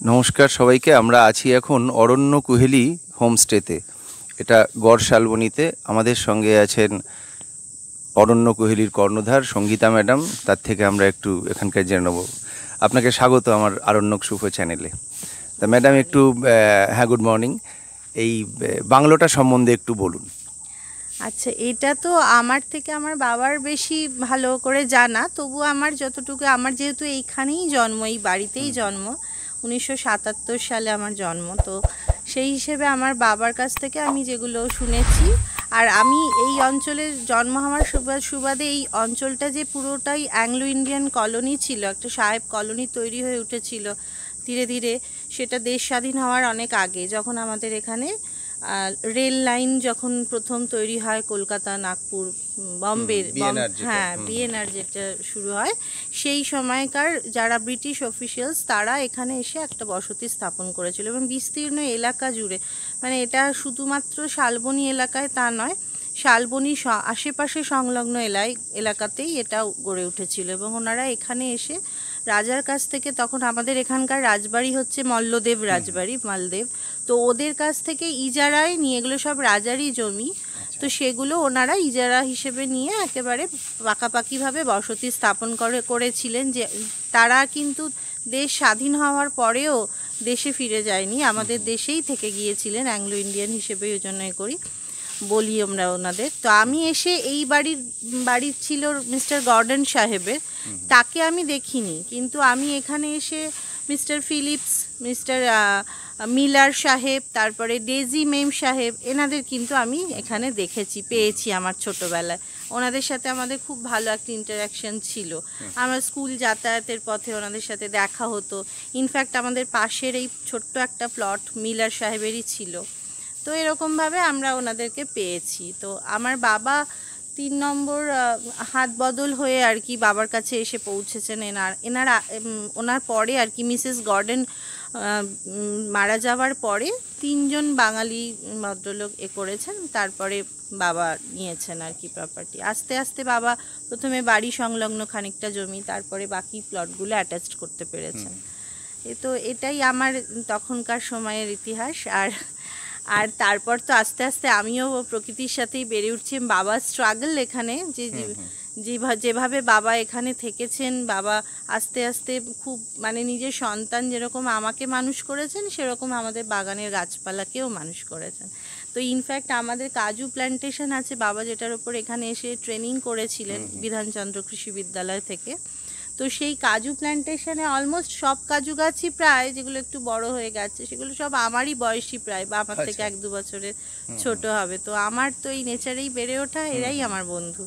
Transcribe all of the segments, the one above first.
নমস্কার সবাইকে। আমরা আছি এখন অরণ্য কুহেলি হোমস্টেতে। এটা গড় শালবনীতে। আমাদের সঙ্গে আছেন অরণ্য কুহেলির কর্ণধার সঙ্গীতা ম্যাডাম। তার থেকে আমরা একটু এখানকার জেনে নেব। আপনাকে স্বাগত আমার আরণ্যক শুভ চ্যানেলে। তা ম্যাডাম একটু হ্যাঁ, গুড মর্নিং। এই বাংলোটা সম্বন্ধে একটু বলুন। আচ্ছা, এটা তো আমার থেকে আমার বাবার বেশি ভালো করে জানা, তবু আমার যতটুকু, আমার যেহেতু এইখানেই জন্ম, এই বাড়িতেই জন্ম, 1977 সালে আমার জন্ম, তো সেই হিসেবে আমার বাবার কাছ থেকে আমি যেগুলো শুনেছি, আর আমি এই অঞ্চলের জন্ম হওয়ার সুবাদে এই অঞ্চলটা যে পুরোটাই অ্যাংলো ইন্ডিয়ান কলোনি ছিল, একটা সাহেব কলোনি তৈরি হয়ে উঠেছিল ধীরে ধীরে। সেটা দেশ স্বাধীন হওয়ার অনেক আগে, যখন আমাদের এখানে রেল লাইন যখন প্রথম তৈরি হয়, কলকাতা, নাগপুর, বম্বের, হ্যাঁ, বিএনআর যেটা শুরু হয়, সেই সময়কার যারা ব্রিটিশ অফিসিয়ালস তারা এখানে এসে একটা বসতি স্থাপন করেছিল এবং বিস্তীর্ণ এলাকা জুড়ে, মানে এটা শুধুমাত্র শালবনী এলাকায় তা নয়, শালবনী আশেপাশে সংলগ্ন এলাকাতেই এটা গড়ে উঠেছিল। এবং ওনারা এখানে এসে রাজার কাছ থেকে, তখন আমাদের এখানকার রাজবাড়ি হচ্ছে মল্লদেব রাজবাড়ি, মালদেব, তো ওদের কাছ থেকে ইজারায় নিয়ে, এগুলো সব রাজারই জমি, তো সেগুলো ওনারা ইজারা হিসেবে নিয়ে একেবারে পাকাপাকিভাবে বসতি স্থাপন করেছিলেন। যে তারা কিন্তু দেশ স্বাধীন হওয়ার পরেও দেশে ফিরে যায়নি, আমাদের দেশেই থেকে গিয়েছিলেন, অ্যাংলো ইন্ডিয়ান হিসেবে ওই জন্যই বলি আমরা ওনাদের। তো আমি এসে এই বাড়ির ছিল মিস্টার গর্ডন সাহেবের, তাকে আমি দেখিনি, কিন্তু আমি এখানে এসে মিস্টার ফিলিপস, মিস্টার মিলার সাহেব, তারপরে ডেজি মেম সাহেব, এনাদের কিন্তু আমি এখানে পেয়েছি আমার ছোটোবেলায়। ওনাদের সাথে আমাদের খুব ভালো একটা ইন্টারাকশন ছিল। আমার স্কুল যাতায়াতের পথে ওনাদের সাথে দেখা হতো। ইনফ্যাক্ট আমাদের পাশের এই ছোট্ট একটা প্লট মিলার সাহেবেরই ছিল। তো এরকমভাবে আমরা ওনাদেরকে পেয়েছি। তো আমার বাবা 3 নম্বর হাত বদল হয়ে আর কি বাবার কাছে এসে পৌঁছেছেন। ওনার পরে আর কি মিসেস গর্ডন মারা যাওয়ার পরে 3 জন বাঙালি ভদ্রলোক করেছেন, তারপরে বাবা নিয়েছেন আর কি প্রপার্টি। আস্তে আস্তে বাবা প্রথমে বাড়ি সংলগ্ন খানিকটা জমি, তারপরে বাকি প্লটগুলো অ্যাটাচড করতে পেরেছেন। তো এটাই আমার তখনকার সময়ের ইতিহাস। আর তারপর তো আস্তে আস্তে আমিও প্রকৃতির সাথেই বেড়ে উঠছি। বাবার স্ট্রাগল এখানে, যেভাবে বাবা এখানে থেকেছেন, বাবা আস্তে আস্তে খুব, মানে নিজের সন্তান যেরকম আমাকে মানুষ করেছেন, সেরকম আমাদের বাগানের গাছপালাকেও মানুষ করেছেন। তো ইনফ্যাক্ট আমাদের কাজু প্ল্যান্টেশন আছে বাবা, যেটার উপর এখানে এসে ট্রেনিং করেছিলেন বিধানচন্দ্র কৃষি বিদ্যালয় থেকে। তো সেই কাজু প্ল্যান্টেশনে অলমোস্ট সব কাজু গাছই প্রায়, যেগুলো একটু বড় হয়ে গেছে, সেগুলো সব আমারই বয়সী প্রায়, বা আমার থেকে 1-2 বছরের ছোট হবে। তো আমার তো এই নেচারেই বেড়ে ওঠা, এরাই আমার বন্ধু।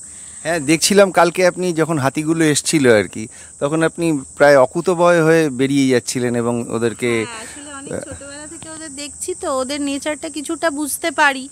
হ্যাঁ, দেখছিলাম কালকে আপনি যখন হাতিগুলো এসছিল আর কি, তখন আপনি প্রায় অকুতোভয় হয়ে বেরিয়ে যাচ্ছিলেন এবং ওদেরকে, আসলে অনেক ছোটবেলা থেকে ওদের দেখছি, তো ওদের নেচারটা কিছুটা বুঝতে পারি।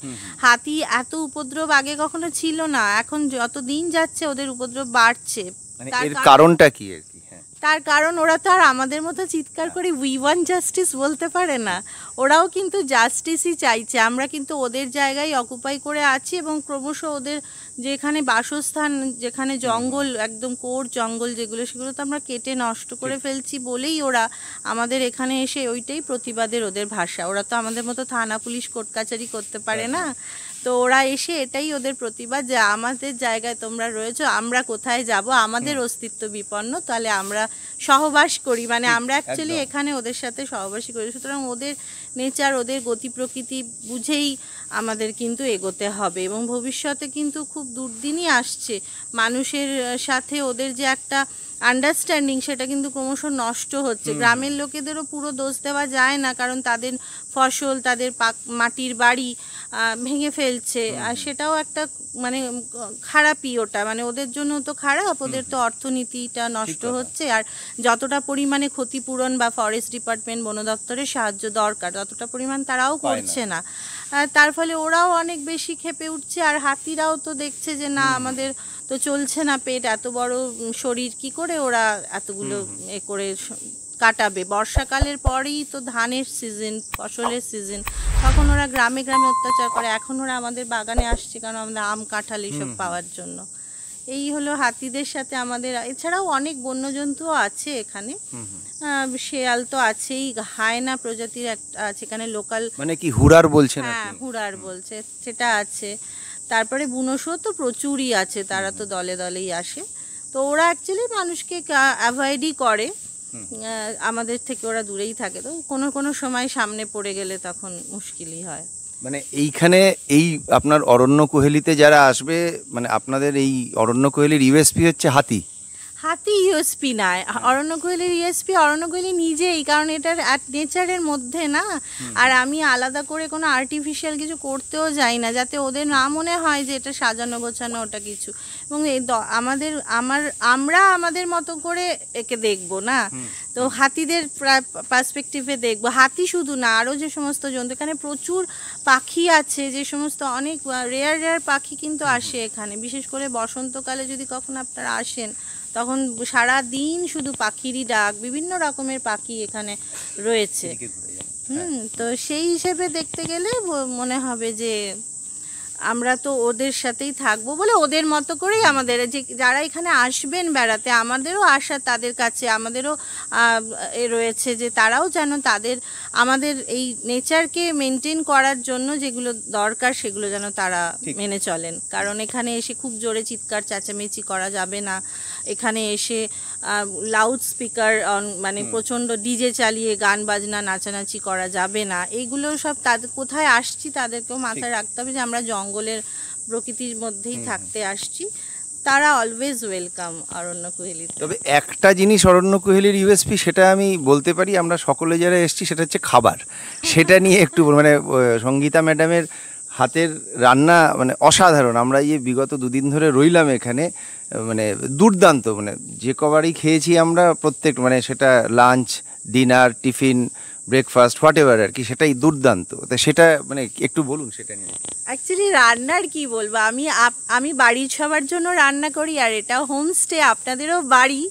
হাতি এত উপদ্রব আগে কখনো ছিল না, এখন যত দিন যাচ্ছে ওদের উপদ্রব বাড়ছে। মানে এর কারণটা কি আর কি? তার কারণ ওরা তো আর আমাদের মতো চিৎকার করে উই ওয়ান্ট জাস্টিস বলতে পারে না, ওরাও কিন্তু জাস্টিসই চাইছে। আমরা কিন্তু ওদের জায়গায় অকুপাই করে আছি এবং ক্রমশ ওদের যেখানে বাসস্থান, যেখানে জঙ্গল, একদম কোর জঙ্গল যেগুলো, সেগুলো তো আমরা কেটে নষ্ট করে ফেলছি বলেই ওরা আমাদের এখানে এসে, ওইটাই প্রতিবাদের ওদের ভাষা। ওরা তো আমাদের মতো থানা পুলিশ কোর্ট কাচারি করতে পারে না, তো ওরা এসে এটাই ওদের প্রতিবাদ, যে আমাদের জায়গায় তোমরা রয়েছো, আমরা কোথায় যাব, আমাদের অস্তিত্ব বিপন্ন, তাহলে আমরা সহবাস করি, মানে আমরা অ্যাকচুয়ালি এখানে ওদের সাথে সহবাসই করি। সুতরাং ওদের নেচার, ওদের গতি প্রকৃতি বুঝেই আমাদের কিন্তু এগোতে হবে। এবং ভবিষ্যতে কিন্তু খুব দুর্দিনই আসছে, মানুষের সাথে ওদের যে একটা আন্ডারস্ট্যান্ডিং, সেটা কিন্তু ক্রমশ নষ্ট হচ্ছে। গ্রামের লোকেদেরও পুরো দোষ দেওয়া যায় না, কারণ তাদের ফসল, তাদের মাটির বাড়ি ভেঙে ফেলছে, আর সেটাও একটা মানে খারাপই, ওটা মানে ওদের জন্য তো খারাপ, ওদের তো অর্থনীতিটা নষ্ট হচ্ছে। আর যতটা পরিমাণে ক্ষতিপূরণ বা ফরেস্ট ডিপার্টমেন্ট, বন দপ্তরের সাহায্য দরকার, ততটা পরিমাণ তারাও করছে না। তার ফলে ওরাও অনেক বেশি ক্ষেপে উঠছে। আর হাতিরাও তো দেখছে যে না, আমাদের তো চলছে না পেট, এত বড় শরীর, কি করে ওরা এতগুলো করে কাটাবে। বর্ষাকালের পরেই তো ধানের সিজন, ফসলের সিজন, তখন ওরা গ্রামে গ্রামে অত্যাচার করে। এখন ওরা আমাদের বাগানে আসছে কারণ আমাদের আম, কাঁঠাল এইসব পাওয়ার জন্য। এই হলো হাতিদের সাথে আমাদের, এছাড়াও অনেক বন্যজন্তুও আছে এখানে। শেয়াল তো আছেই, হায়না প্রজাতির একটা আছে এখানে লোকাল, মানে কি হুড়ার বলছেন হ্যাঁ আপনি? হুড়ার বলছে, সেটা আছে। তারপরে বুনো শুয়োর তো প্রচুরই আছে, তারা তো দলে দলেই আসে। তো ওরা অ্যাকচুয়ালি মানুষকে অ্যাভয়েডই করে, আমাদের থেকে ওরা দূরেই থাকে। তো কোনো কোনো সময় সামনে পড়ে গেলে তখন মুশকিলই হয়। মানে এইখানে এই আপনার অরণ্য কুহেলিতে যারা আসবে, মানে আপনাদের এই অরণ্য কুহেলির ইউএসপি হচ্ছে হাতি। হাতি ইউএসপি নয়, অরণ্য কোয়েলের ইউএসপি অরণ্য কোয়েলি নিজেই, কারণ এটার নেচারের মধ্যে না। আর আমি আলাদা করে কোনো আর্টিফিশিয়াল কিছু করতেও যাই না, যাতে ওদের না মনে হয় যে এটা সাজানো গোছানো ওটা কিছু। এবং এই আমরা আমাদের মতো করে একে দেখবো না, তো হাতিদের পার্সপেক্টিভে দেখবো। হাতি শুধু না, আরও যে সমস্ত জন্তু, এখানে প্রচুর পাখি আছে, যে সমস্ত অনেক রেয়ার রেয়ার পাখি কিন্তু আসে এখানে। বিশেষ করে বসন্তকালে যদি কখন আপনারা আসেন, তখন সারা দিন শুধু পাখিরই ডাক, বিভিন্ন রকমের পাখি এখানে রয়েছে। তো সেই হিসেবে দেখতে গেলে মনে হবে যে আমরা তো ওদের সাথেই থাকবো বলে ওদের মতো করেই আমাদের যে যারা এখানে আসবেন বেড়াতে, আমাদেরও আশা তাদের কাছে, আমাদেরও রয়েছে যে তারাও যেন আমাদের এই নেচারকে মেনটেন করার জন্য যেগুলো দরকার সেগুলো যেন তারা মেনে চলেন। কারণ এখানে এসে খুব জোরে চিৎকার চেঁচামেচি করা যাবে না, এখানে এসে লাউড স্পিকার মানে প্রচণ্ড ডিজে চালিয়ে গান বাজনা নাচানাচি করা যাবে না। এইগুলো সব তাদের কোথায় আসছি তাদেরকেও মাথায় রাখতে হবে যে আমরা জঙ্গলের প্রকৃতির মধ্যেই থাকতে আসছি। তারা অলওয়েজ ওয়েলকাম অরণ্য কুহেলিতে। তবে একটা জিনিস অরণ্য কুহেলির ইউএসপি, সেটা আমি বলতে পারি, আমরা সকলে যারা এসেছি, সেটা হচ্ছে খাবার। সেটা নিয়ে একটু মানে সঙ্গীতা ম্যাডামের হাতের রান্না মানে অসাধারণ। আমরা বিগত দুদিন ধরে রইলাম এখানে, মানে দুর্দান্ত, মানে যে কবারই খেয়েছি আমরা প্রত্যেক, মানে সেটা lunch, dinner, tiffin, breakfast, what ever আর কি, সেটাই দুর্দান্ত। তো সেটা মানে একটু বলুন সেটা নিয়ে। অ্যাকচুয়ালি রান্নার কি বলবো, আমি বাড়ির সবার জন্য রান্না করি, আর এটা হোমস্টে, আপনাদেরও বাড়ি,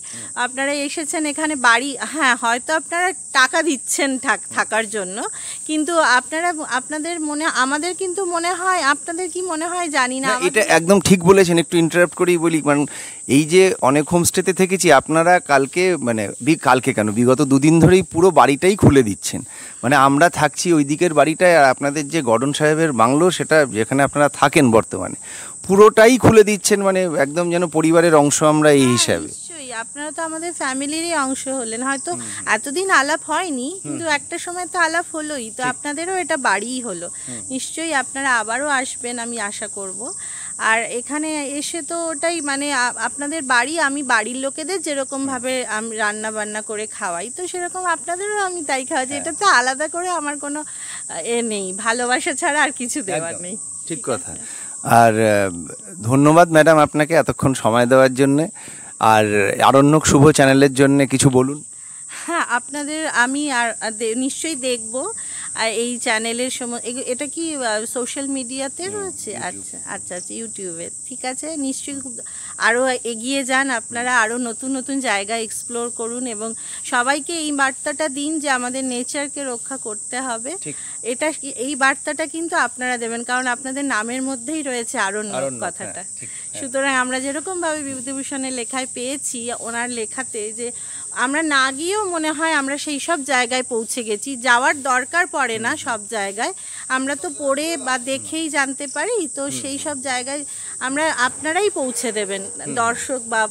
আপনারা এসেছেন এখানে বাড়ি। হ্যাঁ, হয়তো আপনারা টাকা দিচ্ছেন থাকার জন্য, কিন্তু আপনাদের মনে, আমাদের কিন্তু মনে হয়, আপনাদের কি মনে হয় জানি না। এটা একদম ঠিক বলেছেন। একটু ইন্টারাপ্ট করেই বলি, কারণ এই যে অনেক হোমস্টেতে থেকেছি, আপনারা কালকে মানে কালকে কেন, বিগত দুদিন ধরেই পুরো বাড়িটাই খুলে দিচ্ছেন। মানে আমরা থাকছি ওই দিকের বাড়িটায়, আর আপনাদের যে গর্ডন সাহেবের বাংলো, সেটা যেখানে আপনারা থাকেন বর্তমানে, পুরোটাই খুলে দিচ্ছেন। মানে একদম যেন পরিবারের অংশ আমরা এই হিসাবে। নিশ্চয়ই, আপনারা তো আমাদের ফ্যামিলিরই অংশ হলেন। হয়তো এতদিন আলাপ হয়নি, কিন্তু একটা সময় তো আলাপ হলোই, তো আপনাদেরও এটা বাড়িই হলো। নিশ্চয়ই আপনারা আবারও আসবেন, আমি আশা করব। আর এখানে এসে তো ওটাই মানে আপনাদের বাড়ি, আমি বাড়ির লোকেদের যেরকমভাবে আমি রান্না বান্না করে খাওয়াই, তো সেরকম আপনাদেরও আমি তাই খাওয়াচ্ছি। এটা তো আলাদা করে আমার কোনো নেই, ভালোবাসা ছাড়া আর কিছু দেওয়ার নেই। ঠিক কথা। আর ধন্যবাদ ম্যাডাম আপনাকে এতক্ষণ সময় দেওয়ার জন্যে। আর আরণ্যক শুভ চ্যানেলের জন্য কিছু বলুন। হ্যাঁ, আপনাদের আমি আর নিশ্চয়ই দেখব এই চ্যানেলের এটা কি সোশ্যাল মিডিয়াতে রয়েছে? আচ্ছা আচ্ছা আচ্ছা, ইউটিউবে। ঠিক আছে, নিশ্চয়ই আরও এগিয়ে যান আপনারা, আরও নতুন নতুন জায়গা এক্সপ্লোর করুন, এবং সবাইকে এই বার্তাটা দিন যে আমাদের নেচারকে রক্ষা করতে হবে। এই বার্তাটা কিন্তু আপনারা দেবেন, কারণ আপনাদের নামের মধ্যেই রয়েছে আরণ্যক কথাটা। সুতরাং আমরা যেরকমভাবে বিভূতিভূষণের লেখায় পেয়েছি, ওনার লেখাতে, যে আমরা না গিয়েও মনে হয় আমরা সেই সব জায়গায় পৌঁছে গেছি। যাওয়ার দরকার পড়ে না সব জায়গায়, আমরা তো পড়ে বা দেখেই জানতে পারি। তো সেই সব জায়গায় আপনারাই পৌঁছে দেবেন, দর্শক বা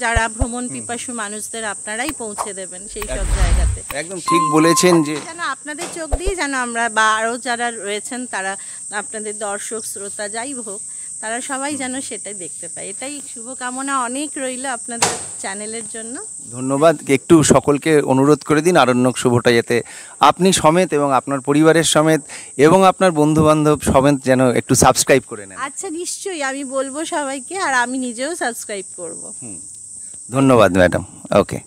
যারা ভ্রমণ পিপাসু মানুষদের আপনারাই পৌঁছে দেবেন সেই সব জায়গাতে। একদম ঠিক বলেছেন, যে যেন আপনাদের চোখ দিয়ে যেন আমরা বা আরও যারা রয়েছেন তারা, আপনাদের দর্শক শ্রোতা যাই হোক, তারা সবাই যেন সেটাই দেখতে পায়। এটাই শুভকামনা অনেক রইল আপনাদের চ্যানেলের জন্য। ধন্যবাদ। একটু সকলকে অনুরোধ করে দিন আরণ্যক শুভটা যাতে আপনি সমেত এবং আপনার পরিবারের সমেত এবং আপনার বন্ধু বান্ধব সমেত যেন একটু সাবস্ক্রাইব করে নেন। আচ্ছা, নিশ্চয়ই আমি বলবো সবাইকে, আর আমি নিজেও সাবস্ক্রাইব করব। ধন্যবাদ ম্যাডাম। ওকে।